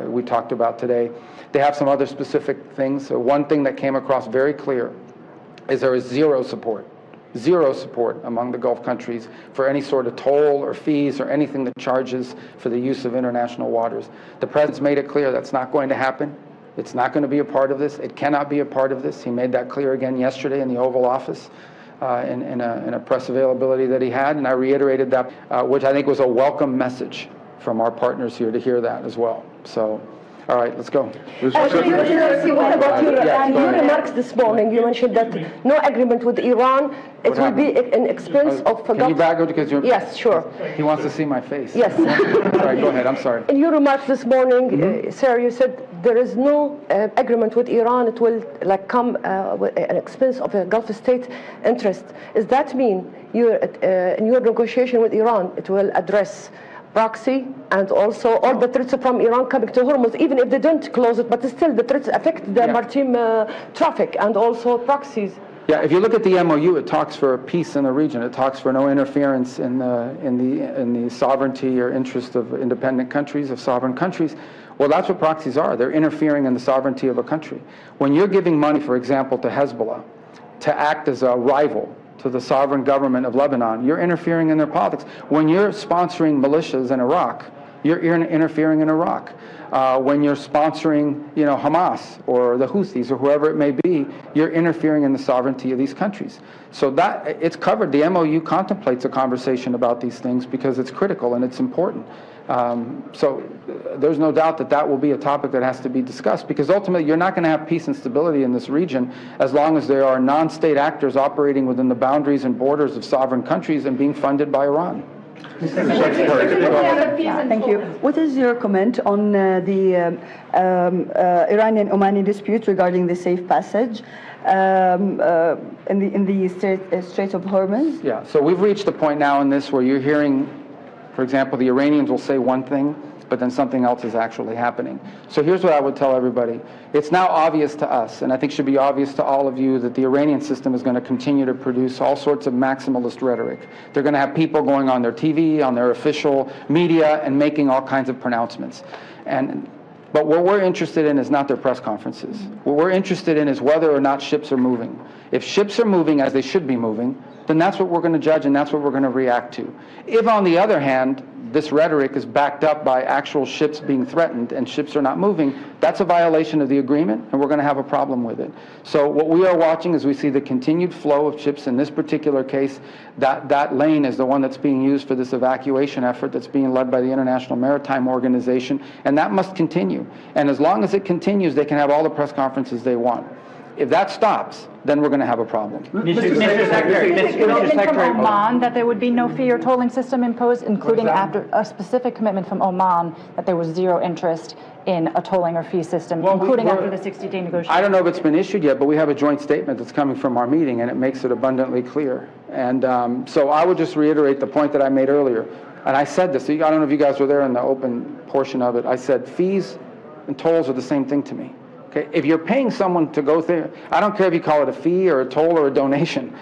we talked about today. They have some other specific things. So one thing that came across very clear is there is zero support among the Gulf countries for any sort of toll or fees or anything that charges for the use of international waters. The President's made it clear that's not going to happen. It's not going to be a part of this. It cannot be a part of this. He made that clear again yesterday in the Oval Office in a press availability that he had, and I reiterated that, which I think was a welcome message from our partners here to hear that as well. So, all right, let's go. What about your remarks this morning? You mentioned that no agreement with Iran. It will be an expense of... Can you back up because you're... Yes, sure. He wants to see my face. Yes. All right, go ahead. I'm sorry. In your remarks this morning, sir, you said there is no agreement with Iran. It will come with an expense of a Gulf state interest. Does that mean in your negotiation with Iran, it will address proxy and also all the threats from Iran coming to Hormuz, even if they don't close it, but still the threats affect the maritime traffic and also proxies? Yeah, if you look at the MOU, it talks for peace in the region. It talks for no interference in the sovereignty or interest of independent countries, of sovereign countries. Well, that's what proxies are. They're interfering in the sovereignty of a country. When you're giving money, for example, to Hezbollah to act as a rival to the sovereign government of Lebanon, you're interfering in their politics. When you're sponsoring militias in Iraq, you're interfering in Iraq. When you're sponsoring, Hamas or the Houthis or whoever it may be, you're interfering in the sovereignty of these countries. So that it's covered. The MOU contemplates a conversation about these things because it's critical and it's important. So there's no doubt that that will be a topic that has to be discussed, because ultimately you're not going to have peace and stability in this region as long as there are non-state actors operating within the boundaries and borders of sovereign countries and being funded by Iran. Thank you. What is your comment on the Iranian-Omani dispute regarding the safe passage in the Strait of Hormuz? Yeah, so we've reached the point now in this where you're hearing, for example, the Iranians will say one thing, but then something else is actually happening. So here's what I would tell everybody. It's now obvious to us, and I think should be obvious to all of you, that the Iranian system is going to continue to produce all sorts of maximalist rhetoric. They're going to have people going on their TV, on their official media, and making all kinds of pronouncements. But what we're interested in is not their press conferences. What we're interested in is whether or not ships are moving. If ships are moving as they should be moving, then that's what we're going to judge and that's what we're going to react to. If, on the other hand, this rhetoric is backed up by actual ships being threatened and ships are not moving, that's a violation of the agreement and we're going to have a problem with it. So what we are watching is we see the continued flow of ships. In this particular case, that lane is the one that's being used for this evacuation effort that's being led by the International Maritime Organization, and that must continue. And as long as it continues, they can have all the press conferences they want. If that stops, then we're going to have a problem. Mr. Secretary, from Oman that there would be no fee or tolling system imposed, including after a specific commitment from Oman that there was zero interest in a tolling or fee system, including after the 60-day negotiation. I don't know if it's been issued yet, but we have a joint statement that's coming from our meeting, and it makes it abundantly clear. And so I would just reiterate the point that I made earlier. And I said this, I don't know if you guys were there in the open portion of it. I said fees and tolls are the same thing to me. Okay, if you're paying someone to go there, I don't care if you call it a fee or a toll or a donation,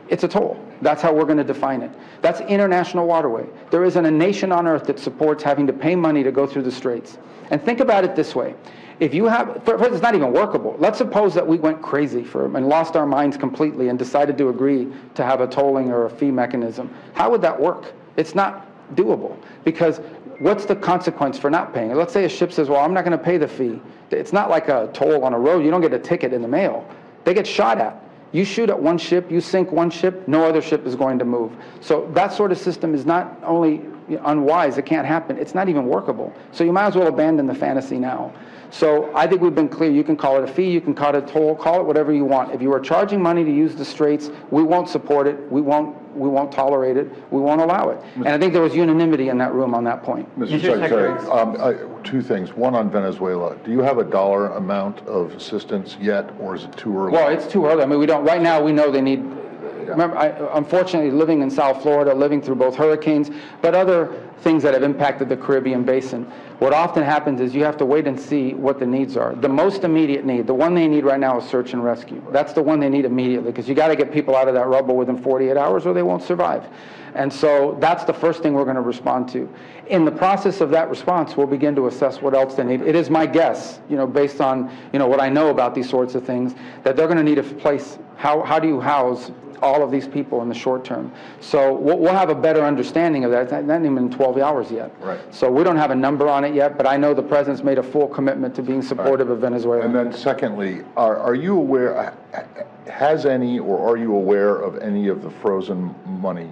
it's a toll. That's how we're going to define it. That's international waterway. There isn't a nation on earth that supports having to pay money to go through the straits. And think about it this way. If you have, first, it's not even workable. Let's suppose that we went crazy and lost our minds completely and decided to agree to have a tolling or a fee mechanism. How would that work? It's not doable, because what's the consequence for not paying? Let's say a ship says, well, I'm not going to pay the fee. It's not like a toll on a road. You don't get a ticket in the mail. They get shot at. You shoot at one ship, you sink one ship, no other ship is going to move. So that sort of system is not only unwise, it can't happen, it's not even workable. So you might as well abandon the fantasy now. So I think we've been clear. You can call it a fee, you can call it a toll, call it whatever you want. If you are charging money to use the straits, we won't support it, we won't tolerate it, we won't allow it. And I think there was unanimity in that room on that point. Mr. Secretary, two things. One on Venezuela. Do you have a dollar amount of assistance yet, or is it too early? Well, it's too early. I mean, we don't, right now we know they need Remember, unfortunately, living in South Florida, living through both hurricanes, but other things that have impacted the Caribbean basin, what often happens is you have to wait and see what the needs are. The most immediate need, the one they need right now is search and rescue. That's the one they need immediately, because you got to get people out of that rubble within 48 hours or they won't survive. And so that's the first thing we're going to respond to. In the process of that response, we'll begin to assess what else they need. It is my guess, based on, what I know about these sorts of things, that they're going to need a place. How do you house all of these people in the short term? So we'll have a better understanding of that. It's not even 12 hours yet. Right. So we don't have a number on it yet, but I know the president's made a full commitment to being supportive of Venezuela. And then secondly, are you aware, has any, or are you aware of any of the frozen money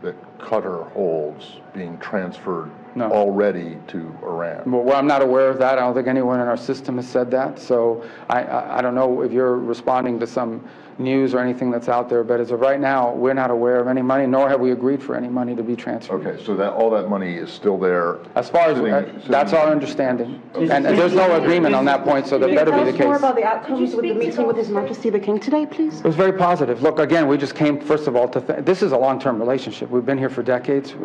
that Qatar holds being transferred already to Iran? Well, I'm not aware of that. I don't think anyone in our system has said that. So I don't know if you're responding to some news or anything that's out there, but as of right now, we're not aware of any money, nor have we agreed for any money to be transferred. Okay, so that all that money is still there? As far as, that's our understanding. And there's no agreement on that point, so that better be the case. More about the outcomes with the meeting with His Majesty the King today, please? It was very positive. Look, again, we just came, first of all, this is a long-term relationship. We've been here for decades,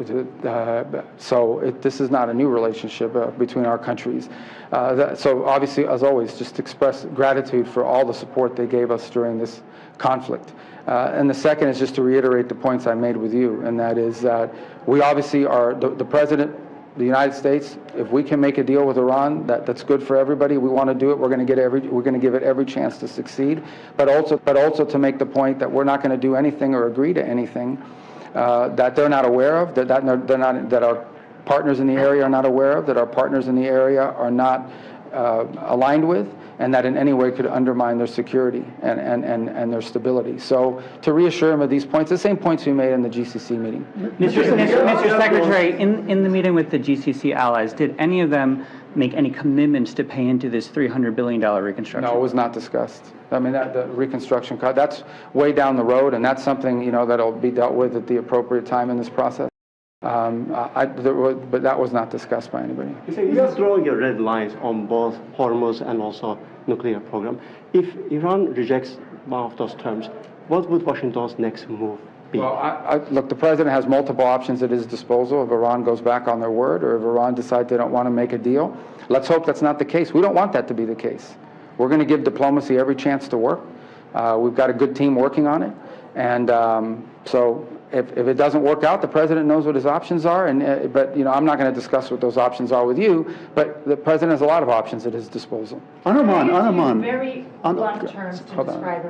this is not a new relationship between our countries. So obviously, as always, just express gratitude for all the support they gave us during this conflict. And the second is just to reiterate the points I made with you, and that is that we obviously are, the President, the United States, if we can make a deal with Iran that's good for everybody, we want to do it. We're going to give it every chance to succeed, but also to make the point that we're not going to do anything or agree to anything that they're not aware of, that our partners in the area are not aware of, that our partners in the area are not aligned with, and that in any way could undermine their security and their stability. So to reassure them of these points, the same points we made in the GCC meeting. Mr. Secretary, in the meeting with the GCC allies, did any of them make any commitments to pay into this $300 billion reconstruction? No, it was not discussed. I mean, the reconstruction, that's way down the road, and that's something, that'll be dealt with at the appropriate time in this process. But that was not discussed by anybody. You're drawing your red lines on both Hormuz and also nuclear program. If Iran rejects one of those terms, what would Washington's next move be? Well, look, the president has multiple options at his disposal if Iran goes back on their word or if Iran decides they don't want to make a deal. Let's hope that's not the case. We don't want that to be the case. We're going to give diplomacy every chance to work. We've got a good team working on it. And so if it doesn't work out, the president knows what his options are. But I'm not going to discuss what those options are with you. But the president has a lot of options at his disposal. On Oman. Very blunt terms to describe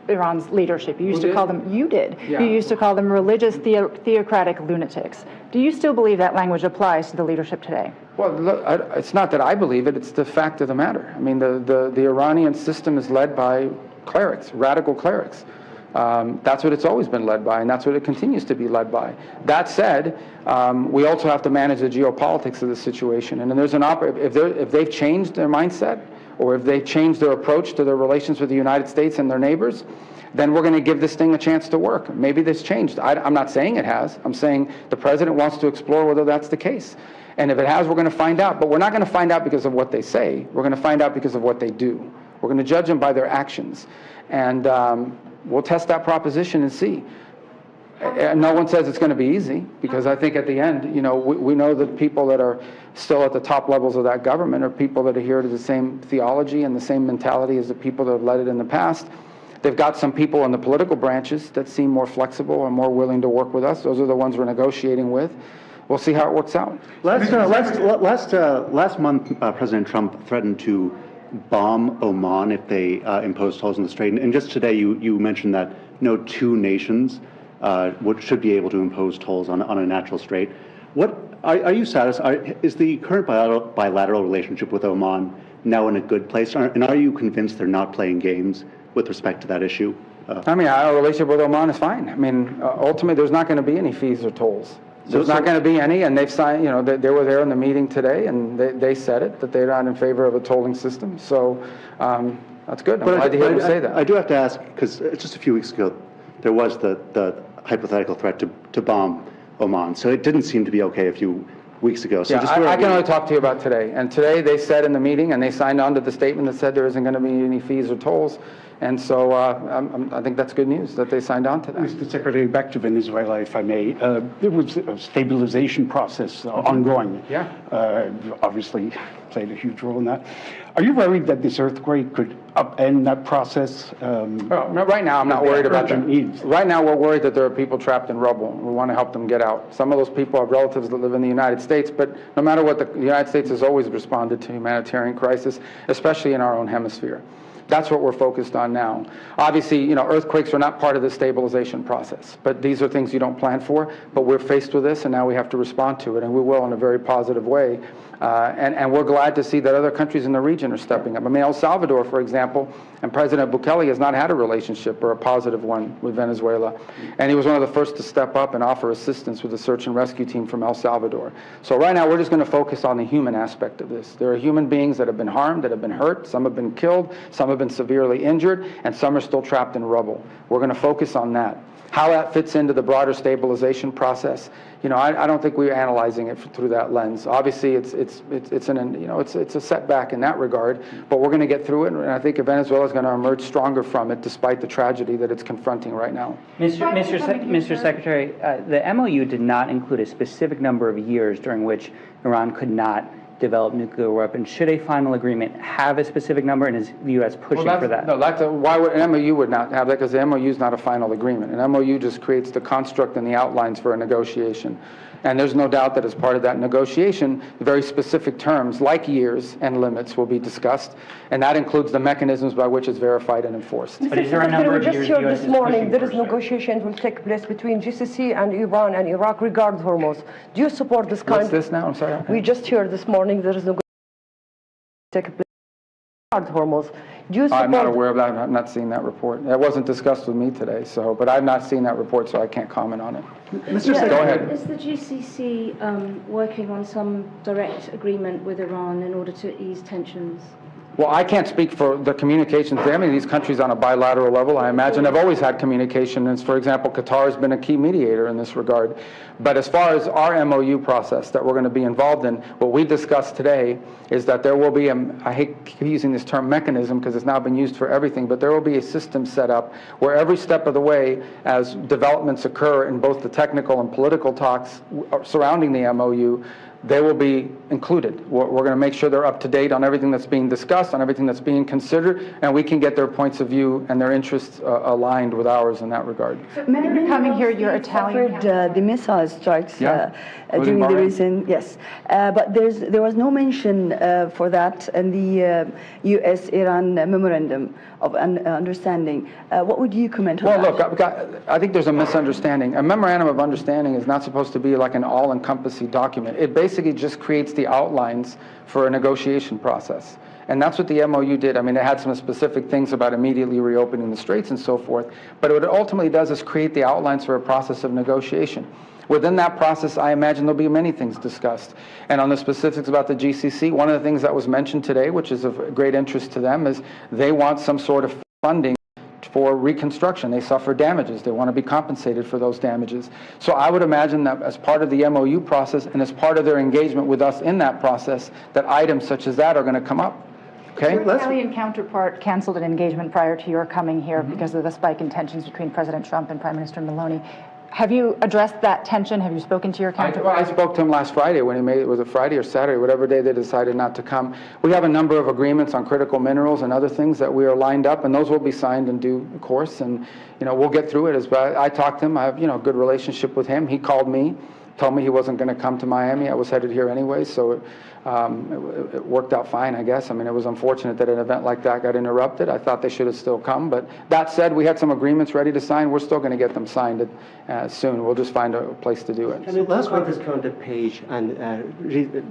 Iran's leadership. You used to call them. You did. Yeah. You used to call them religious theocratic lunatics. Do you still believe that language applies to the leadership today? Well, look, it's not that I believe it. It's the fact of the matter. I mean, the Iranian system is led by clerics, radical clerics. That's what it's always been led by, and that's what it continues to be led by. That said, we also have to manage the geopolitics of the situation. And then there's if they've changed their mindset, or if they've changed their approach to their relations with the United States and their neighbors, then we're going to give this thing a chance to work. Maybe this changed. I'm not saying it has. I'm saying the president wants to explore whether that's the case. And if it has, we're going to find out. But we're not going to find out because of what they say. We're going to find out because of what they do. We're going to judge them by their actions. And we'll test that proposition and see. No one says it's going to be easy, because I think at the end, we know that people that are still at the top levels of that government are people that adhere to the same theology and the same mentality as the people that have led it in the past. They've got some people in the political branches that seem more flexible and more willing to work with us. Those are the ones we're negotiating with. We'll see how it works out. Last month, President Trump threatened to bomb Oman if they impose tolls on the strait. And just today, you mentioned that no two nations should be able to impose tolls on a natural strait. What are you satisfied? Is the current bilateral relationship with Oman now in a good place? And are you convinced they're not playing games with respect to that issue? I mean, our relationship with Oman is fine. I mean, ultimately, there's not going to be any fees or tolls. There's not going to be any, and they've signed, they were there in the meeting today, and they said it, that they're not in favor of a tolling system. So that's good. I'm glad to hear them say that. I do have to ask, because just a few weeks ago, there was the hypothetical threat to bomb Oman. So it didn't seem to be okay a few weeks ago. So yeah, I can only talk to you about today. And today they said in the meeting, and they signed on to the statement that said there isn't going to be any fees or tolls. And so I think that's good news that they signed on to that. Mr. Secretary, back to Venezuela, if I may. There was a stabilization process ongoing. Yeah. Obviously played a huge role in that. Are you worried that this earthquake could upend that process? Well, no, right now, I'm not worried about that. Needs. Right now, we're worried that there are people trapped in rubble. We want to help them get out. Some of those people have relatives that live in the United States, but no matter what, the United States has always responded to humanitarian crisis, especially in our own hemisphere. That's what we're focused on now. Obviously, you know, earthquakes are not part of the stabilization process, but these are things you don't plan for. But we're faced with this, and now we have to respond to it, and we will in a very positive way. And we're glad to see that other countries in the region are stepping up. I mean, El Salvador, for example, and President Bukele has not had a relationship or a positive one with Venezuela. And he was one of the first to step up and offer assistance with the search and rescue team from El Salvador. So right now, we're just going to focus on the human aspect of this. There are human beings that have been harmed, that have been hurt, some have been killed, some have been severely injured, and some are still trapped in rubble. We're going to focus on that. How that fits into the broader stabilization process, you know, I don't think we're analyzing it through that lens. Obviously, it's a setback in that regard, but we're going to get through it, and I think Venezuela is going to emerge stronger from it, despite the tragedy that it's confronting right now. Mr. Secretary, the MOU did not include a specific number of years during which Iran could not develop nuclear weapons. Should a final agreement have a specific number, and is the U.S. pushing for that? No, why would an MOU would not have that? Because the MOU is not a final agreement. An MOU just creates the construct and the outlines for a negotiation. And there's no doubt that as part of that negotiation, very specific terms like years and limits will be discussed, and that includes the mechanisms by which it's verified and enforced. But is there a number of years we just heard this morning there is negotiations will take place between GCC and Iran and Iraq regarding Hormuz. Do you support this kind? What's this now? I'm sorry. We just heard this morning there is negotiations take place regarding Hormuz. Do you support? I'm not aware of that. I've not seen that report. That wasn't discussed with me today, but I've not seen that report, so I can't comment on it. Mr. Secretary, go ahead. Is the GCC working on some direct agreement with Iran in order to ease tensions? Well, I can't speak for the communications there. I mean, these countries on a bilateral level, I imagine, have always had communication. And for example, Qatar has been a key mediator in this regard. But as far as our MOU process that we're going to be involved in, what we discussed today is that there will be I hate using this term mechanism because it's now been used for everything, but there will be a system set up where every step of the way, as developments occur in both the technical and political talks surrounding the MOU, they will be included. We're going to make sure they're up to date on everything that's being discussed, on everything that's being considered, and we can get their points of view and their interests aligned with ours in that regard. So many coming here, your Italian suffered the missile strikes during the recent, yes. But there was no mention for that in the U.S.-Iran memorandum of understanding. What would you comment on that? Well, look, I think there's a misunderstanding. A memorandum of understanding is not supposed to be like an all-encompassing document. It basically just creates the outlines for a negotiation process. And that's what the MOU did. I mean, it had some specific things about immediately reopening the straits and so forth. But what it ultimately does is create the outlines for a process of negotiation. Within that process, I imagine there'll be many things discussed. And on the specifics about the GCC, one of the things that was mentioned today, which is of great interest to them, is they want some sort of funding for reconstruction. They suffer damages. They want to be compensated for those damages. So I would imagine that as part of the MOU process and as part of their engagement with us in that process, that items such as that are going to come up. Okay? Your Italian counterpart canceled an engagement prior to your coming here because of the spike in tensions between President Trump and Prime Minister Meloni. Have you addressed that tension? Have you spoken to your counterpart? I spoke to him last Friday when he made it. Was it Friday or Saturday, whatever day they decided not to come. We have a number of agreements on critical minerals and other things that we are lined up, and those will be signed in due course. And we'll get through it. I talked to him. I have a good relationship with him. He called me, told me he wasn't going to come to Miami. I was headed here anyway, so it worked out fine, I guess. I mean, it was unfortunate that an event like that got interrupted. I thought they should have still come. But that said, we had some agreements ready to sign. We're still going to get them signed soon. We'll just find a place to do it. Can you turn the page and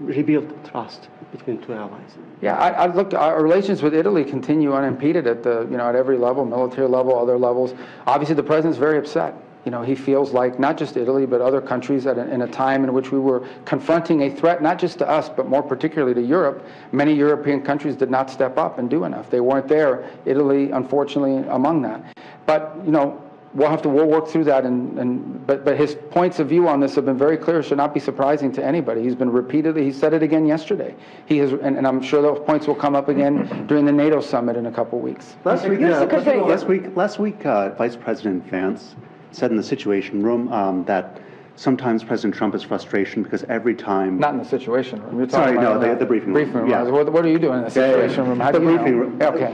rebuild trust between two allies? Yeah, I looked. Our relations with Italy continue unimpeded at at every level, military level, other levels. Obviously, the president's very upset. He feels like not just Italy, but other countries in a time in which we were confronting a threat, not just to us, but more particularly to Europe. Many European countries did not step up and do enough. They weren't there, Italy, unfortunately, among that. But, we'll work through that, but his points of view on this have been very clear. Should not be surprising to anybody. He's been repeatedly. He said it again yesterday. He has, and I'm sure those points will come up again during the NATO summit in a couple of weeks. Last week, Vice President Vance said in the Situation Room that sometimes President Trump is frustration because every time... Not in the Situation Room. You're talking about the briefing room. Yeah. What are you doing in the Situation Room? How do you know? Okay.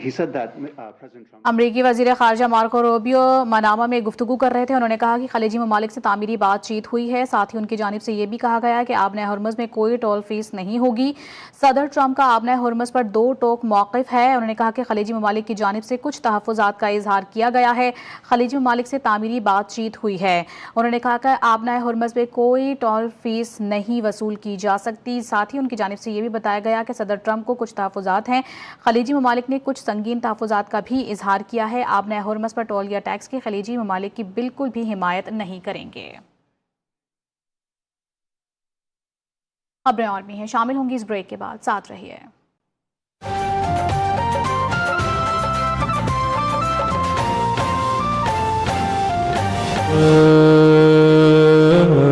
He said that President Trump... अमरीकी वज़ीर ख़ारजा Marco Rubio Manama में गुफ्तगू कर रहे थे। उन्होंने कहा कि खलीजी ममालिक से तामीरी बातचीत हुई है। साथ ही उनकी जानिब से ये भी कहा गया है कि आबने हरमुज़ में कोई टोल फीस नहीं होगी। सदर ट्रंप का आबने हरमुज़ पर 2 टोक मौक़िफ़ है। उन्होंने कहा कि खलीजी ममालिक की जानिब से कुछ तहफ़्फ़ुज़ात का इजहार किया गया है। खलीजी ममालिक से तामीरी बातचीत हुई है। उन्होंने कहा कि आबने हरमुज़ में कोई टोल फीस नहीं वसूल की जा सकती। साथ ही उनकी जानिब से ये भी बताया गया कि सदर ट्रंप को कुछ तहफ़्फ़ुज़ात हैं। खलीजी ममालिक ने कुछ संगीन तहफ़्फ़ुज़ात का भी इजहार किया है। आबने हरमुज़ पर टोल या टैक्स के खलीजी ममालिक की बिल्कुल भी हिमायत नहीं करेंगे। खबरें और भी हैं, शामिल होंगी इस ब्रेक के बाद, साथ रहिए।